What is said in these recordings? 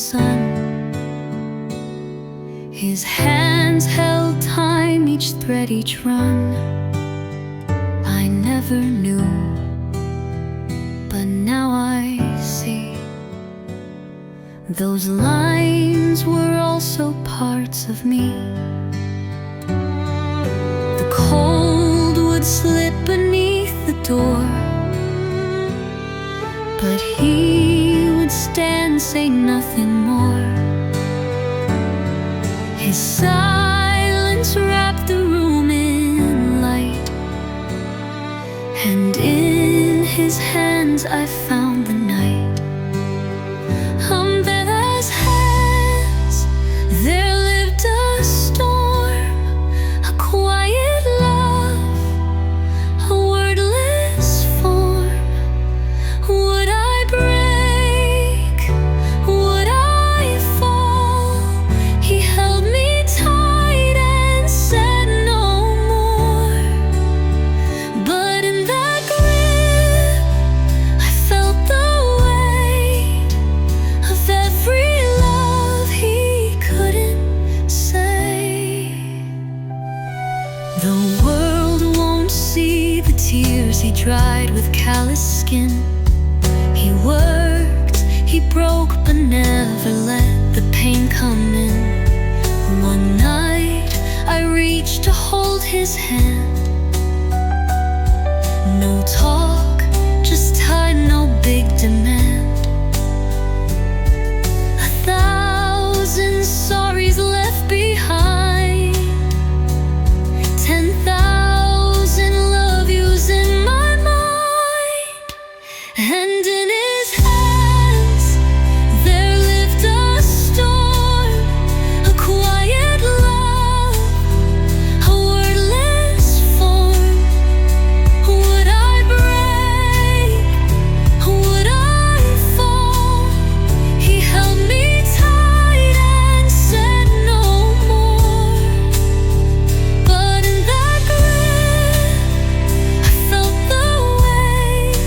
sun. His hands held time, each thread, each run. I never knew, but now I see. Those lines were also parts of me. The cold would slip beneath the door, but he would stand, say nothing more. His silence wrapped the room in light, and in his hands I found the night. Under those hands there lived a storm, a quiet love, a wordless form. Would I break? Would I fall? He held me tight and said no more. But in that grip I felt the weight of every love he couldn't say. The world won't see the tears he dried with callous skin. He worked, he broke, but never let the pain come in. One night I reached to hold his hand. No talk, just tight, no big demand. 1,000 sorries left behind, 10,000 love yous in my mind. And in his hands there lived a storm, a quiet love, a wordless form. Would I break? Would I fall? He held me tight and said no more. But in that grip I felt the weight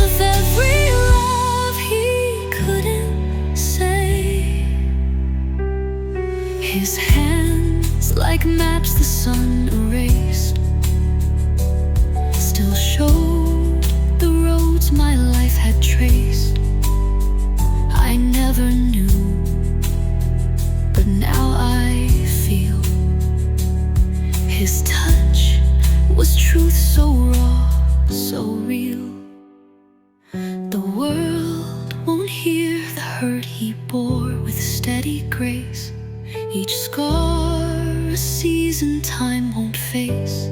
of every love he couldn't say. His hands, like maps the sun erased, still showed the roads my life had traced. I never knew, but now I feel. His touch was truth so raw, so real. The world won't hear the hurt he bore with steady grace. Each scar a season time won't face.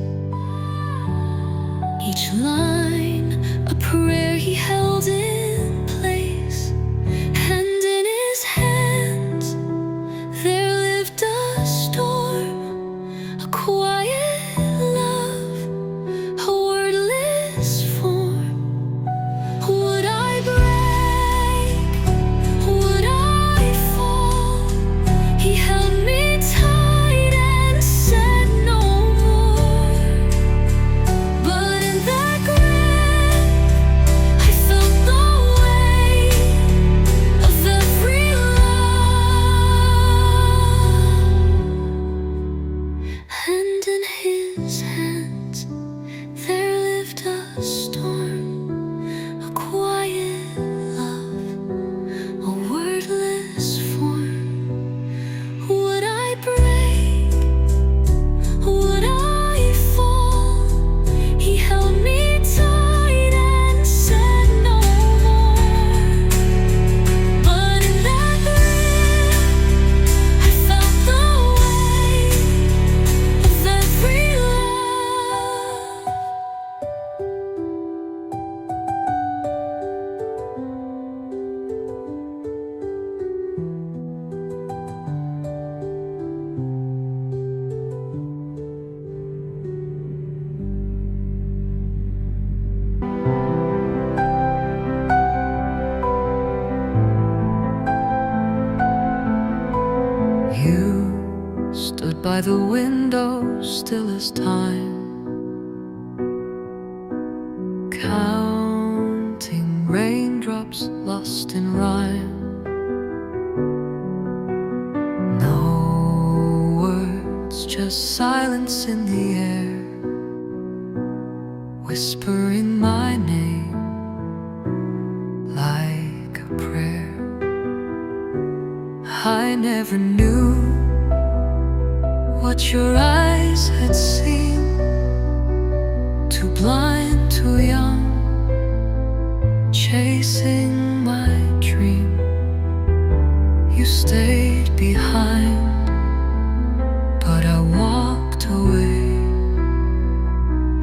Each line a prayer he held in place. And in his hands there lived a storm, a quiet love, a wordless form. Would I break? Would I fall? He held me tight and said no more. But in that grip I felt the weight of every love. And in his hands there lived a storm, a quiet love, a wordless form. Would I break? Would I fall? He held me tight and said no more. But in that grip I felt the weight of every love. You stood by the window, still as time, counting raindrops lost in rhyme. just silence in the air, whispering my name like a prayer. I never knew what your eyes had seen, too blind, too young, chasing my dream. You stayed behind, but I walked away.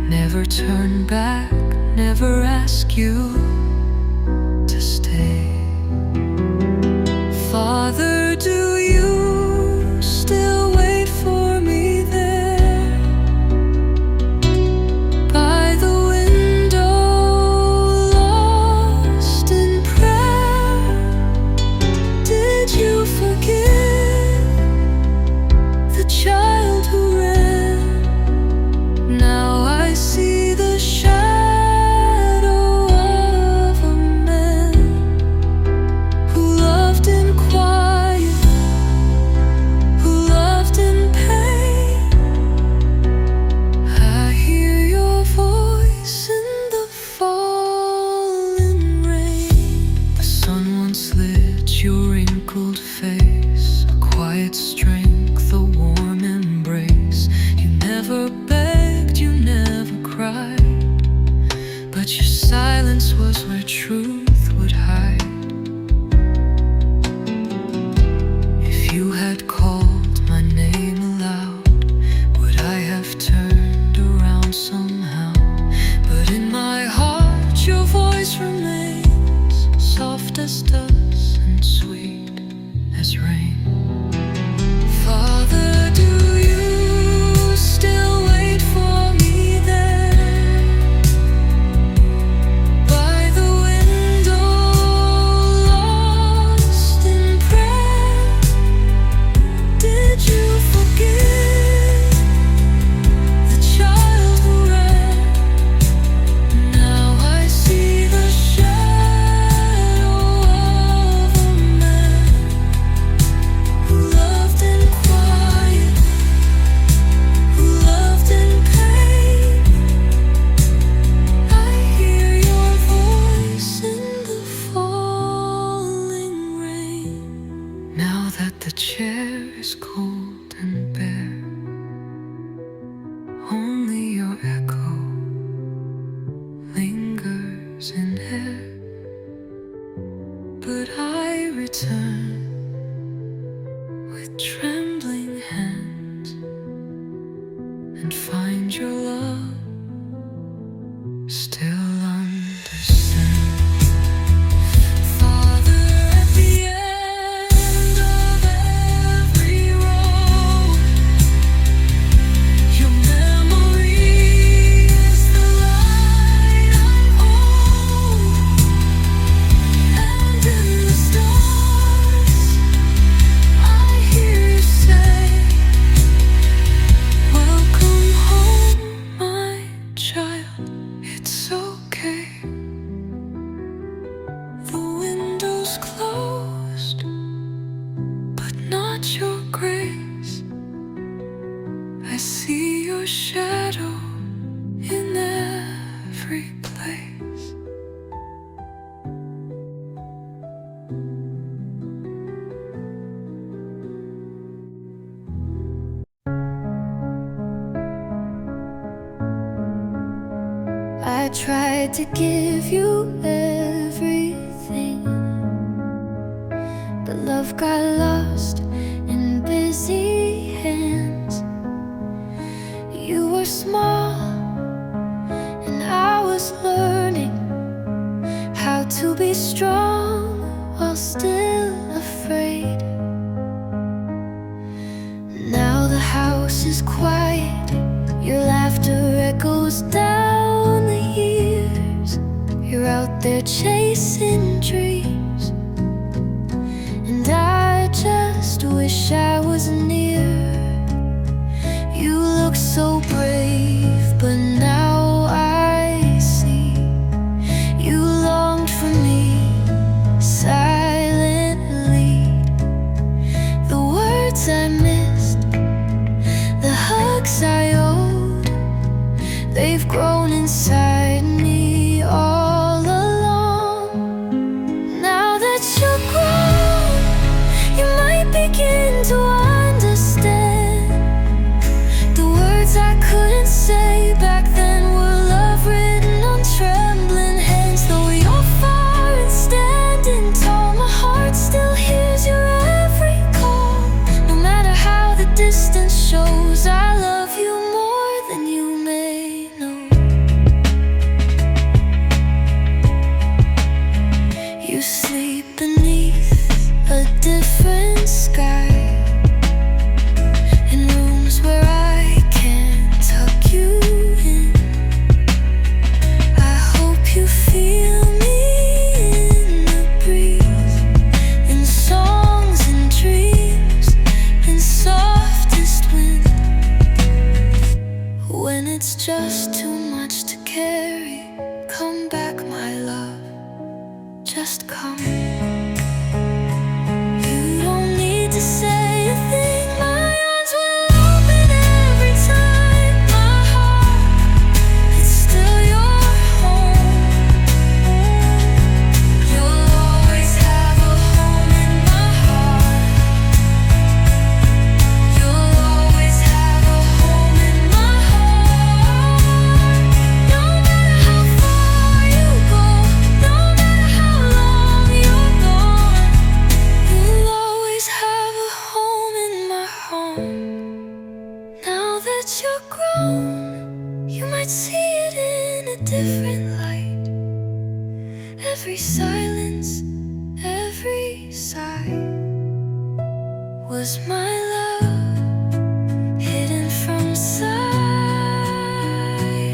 Never turn back, never ask you to stay. Father, do you still wait for me there by the window, lost in prayer? Did you forgive the child who ran? Now I see the shadow of a man who loved in quiet, who loved in pain. I hear your voice in the falling rain. The sun once lit your wrinkled face, a quiet strength, a warm embrace. You never begged, you never cried, but your silence was where truth would hide. If you had called my name aloud, would I have turned around somehow? But in my heart your voice remains, soft as dust and sweet as rain. Father, do you still wait for me there by the window, lost in prayer? Did you forgive the child who ran? Now I see the shadow of a man who loved in quiet, who loved in pain. I hear your voice in the falling rain. Now that the chair is cold and bare, only your echo lingers in air. But I return with trembling hands and find your love still understand. Father, at the end of every road, your memory is the light I own. And in the stars I hear you say, welcome home, my child, it's okay. The window's closed, but not your grace. I see your shadow in every place. I tried to give you everything, but love got lost in busy hands. You were small and I was learning how to be strong while still afraid. Now the house is quiet, your laughter echoes down the years. You're out there chasing dreams, and I just wish I was near. You look so brave, but now I see you longed for me different sky, in rooms where I can't tuck you in. I hope you feel me in the breeze, in songs and dreams, in softest wind. When it's just too much to carry, come back, my love, just come. You don't need to say a thing, my arms will open every time. My heart, it's still your home. You'll always have a home in my heart. You'll always have a home in my heart. No matter how far you go, no matter how long you're gone, you'll always have a home in my home. Now that you're grown, you might see it in a different light. Every silence, every sigh was my love, hidden from sight.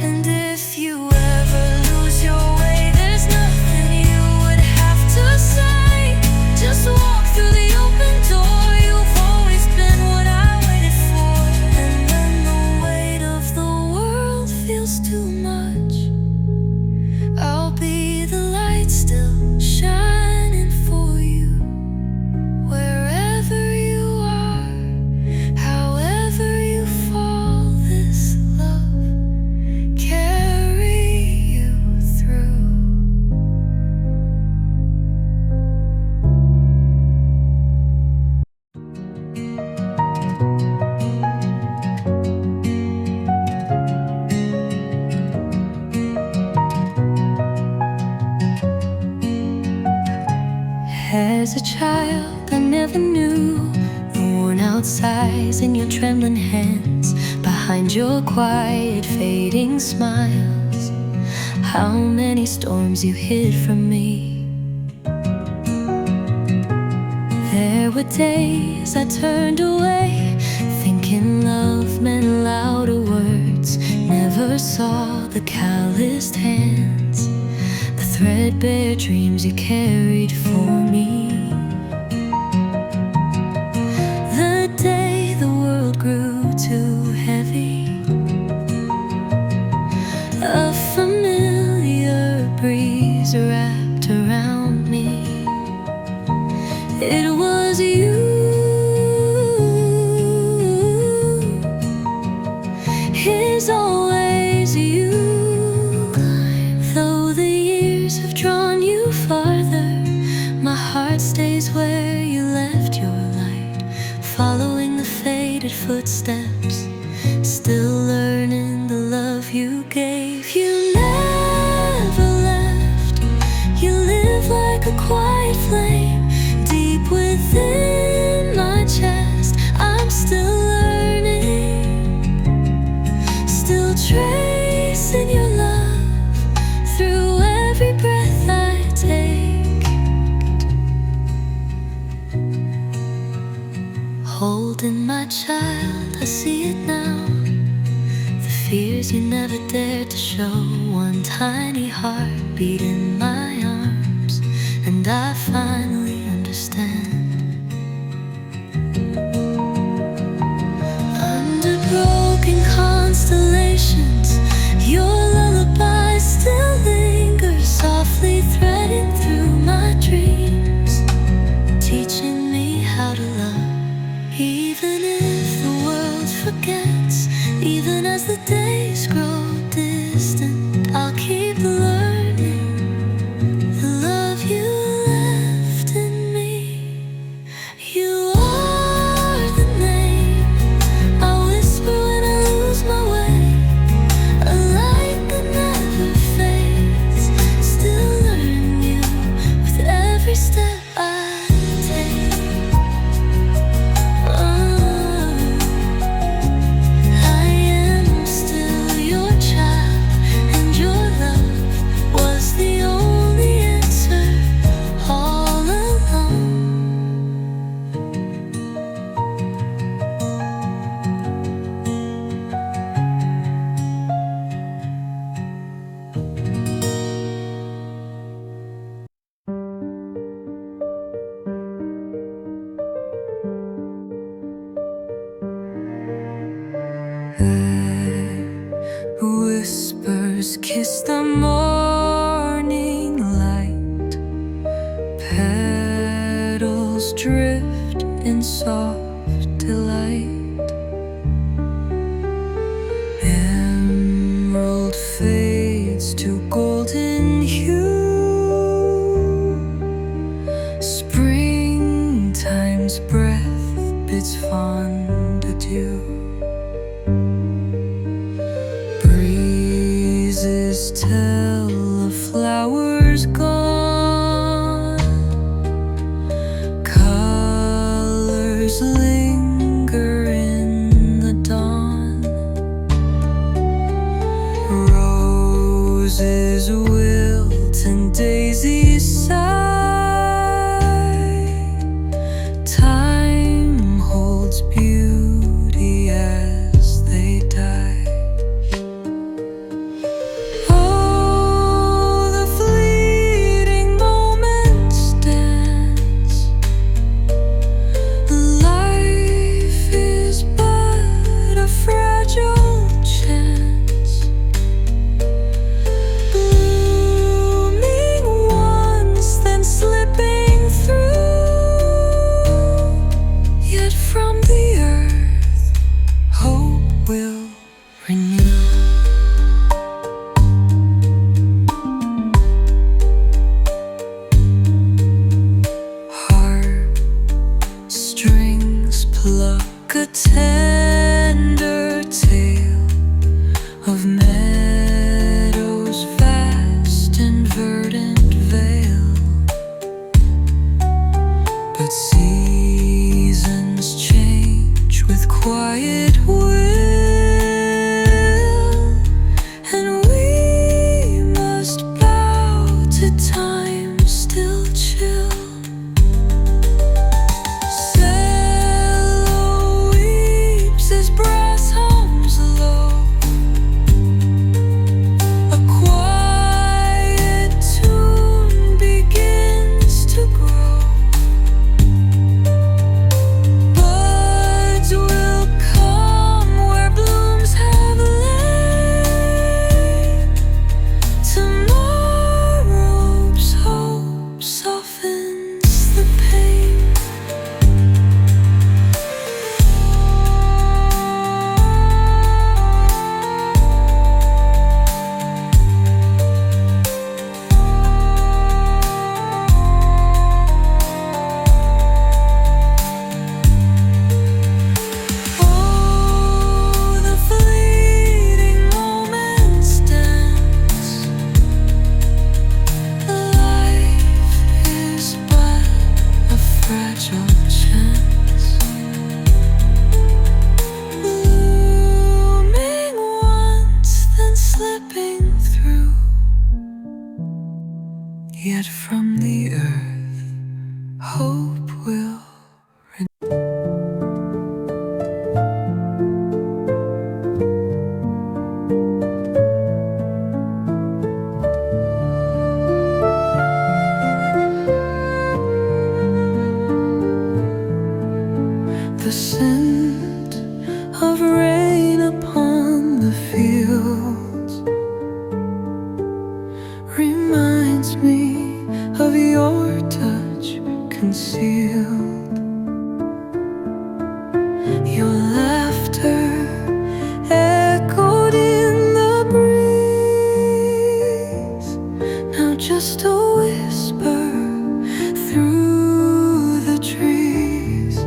And if you ever lose your way, there's nothing you would have to say. Just walk through the open door. You've always been what I waited for. And when the weight of the world feels too much, I'll be the light still shining for you. Wherever you are, however you fall, this love carry you through. As a child, I never knew the worn-out sighs in your trembling hands, behind your quiet, fading smiles. How many storms you hid from me. There were days I turned away, thinking love meant louder words. Never saw the calloused hands, the threadbare dreams you carried for me. The day the world grew too heavy, a familiar breeze wrapped around me. It was you. It's always you. Though the years have drawn you farther, my heart stays where you left your light, following the faded footsteps, still learning the love you gave. You never left. You live like a quiet flame deep within my chest. I'm still learning, still tracing your love through every breath I take. Holding my child, I see it now. The fears you never dared to show. One tiny heartbeat in my arms, and I finally understand. Under broken constellations, your lullaby still lingers, softly threading through my dreams, teaching me how to love. Even if the world forgets, even as the days grow distant, I'll keep learning. The love you left Whispers kiss the morning light. Petals drift in soft delight. Emerald fades to golden hue. Springtime's breath bids fond adieu. Breezes tell of flowers gone. Colors linger in the dawn. Roses wilt and daisies sigh. Time holds beauty as they die. Oh, the fleeting moments dance. Life is but a fragile chance. Blooming once, then slipping through. Yet from the earth, hope will renew. Heartstrings pluck a tender tale of meadows vast and verdant vale. But seasons change with quiet will, and we must bow to time still chill. Cello weeps as brass hums low. A quiet tune begins to grow. Buds will come where blooms have lain. Tomorrow's hope softens the pain. Oh, the fleeting moments dance. Life is but a fragile chance. Blooming once, then slipping through. Yet from the earth, hope will the scent of rain upon the fields reminds me of your touch concealed. Your laughter echoed in the breeze. Now just a whisper through the trees.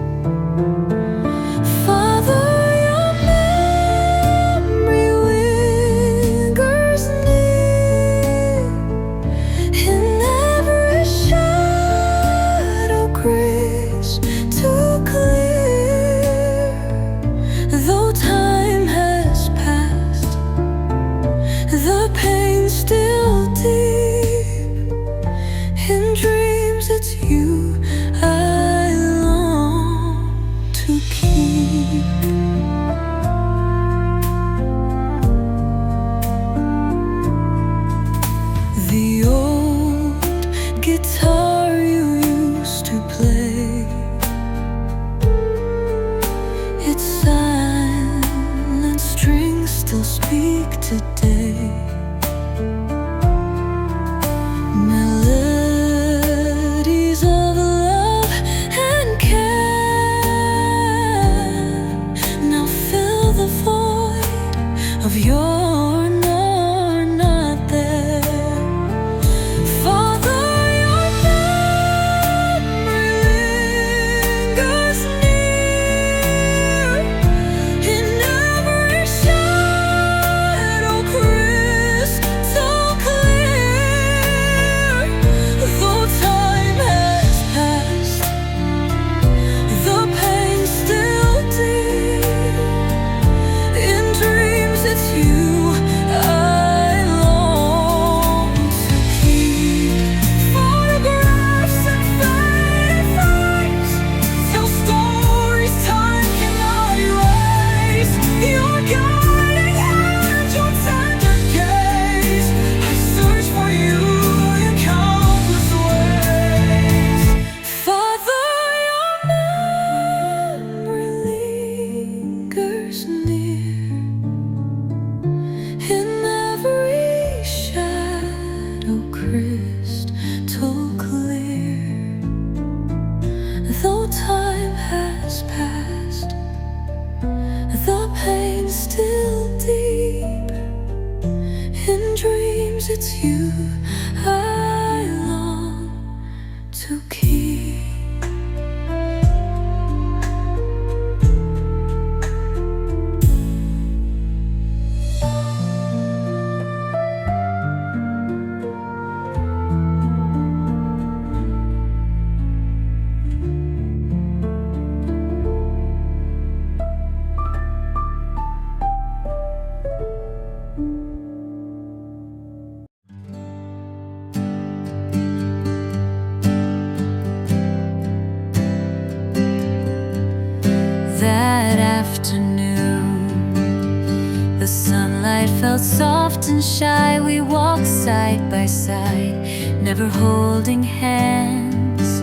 night felt soft and shy. We walked side by side, never holding hands,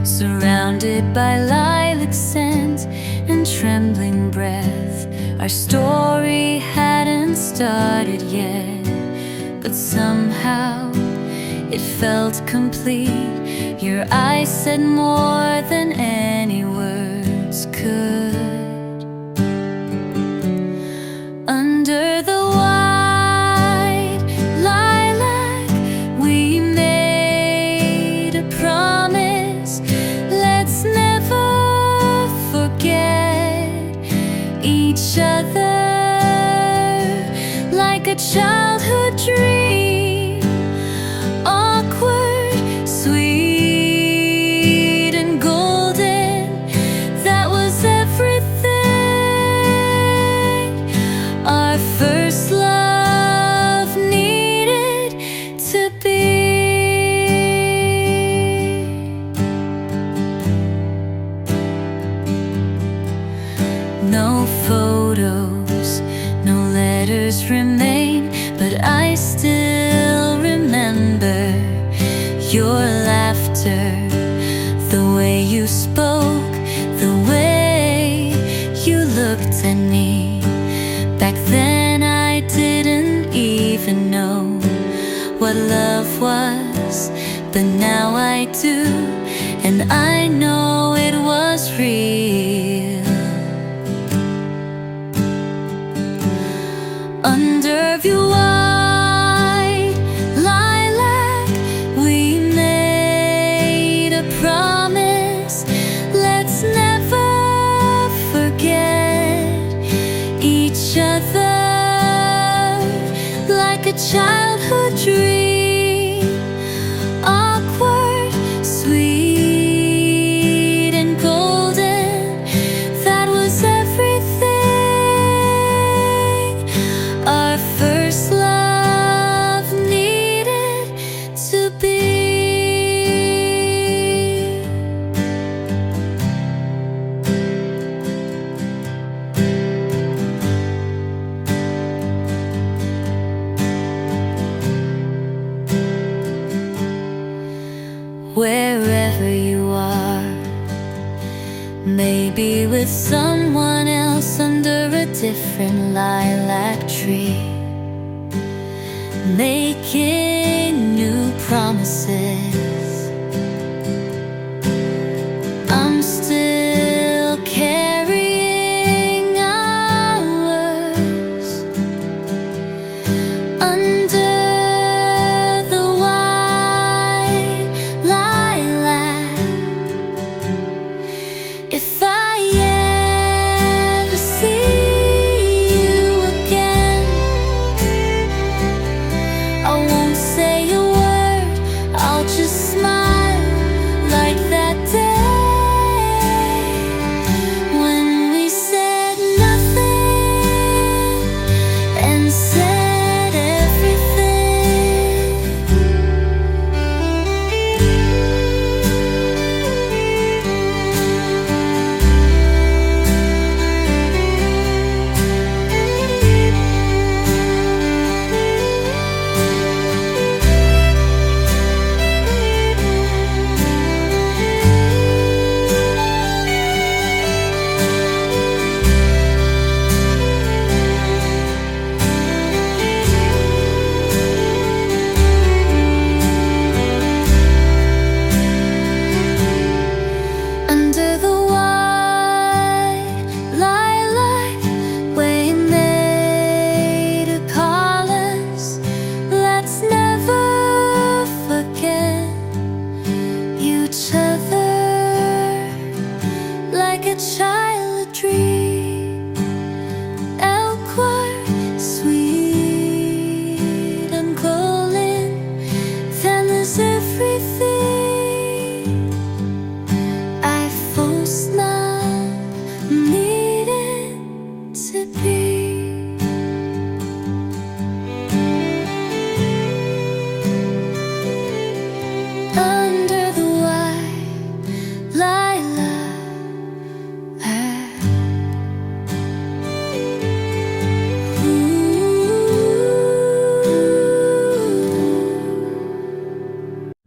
surrounded by lilac scent and trembling breath. Our story hadn't started yet, but somehow it felt complete. Your eyes said more than any words could. Under the white lilac, we made a promise. Let's never forget each other, like a childhood dream, awkward, sweet and golden. That was everything our first love needed to be. No photos, no letters remain, but I still remember your laughter, the way you spoke, the way you looked at me. Back then I didn't even know what love was, but now I do, and I know it was real. Under your white lilac, we made a promise. Let's never forget each other, like a childhood dream, awkward, sweet and golden. That was everything our first love needed to be. Wherever you are, maybe with someone else under a different lilac tree, making new promises. I'm still carrying ours under the white lilac. If I ever see you again, I won't say a word, I'll just smile, like that day when we said nothing and said everything. Under the white lilac, we made a promise. Let's never forget each other, like a child.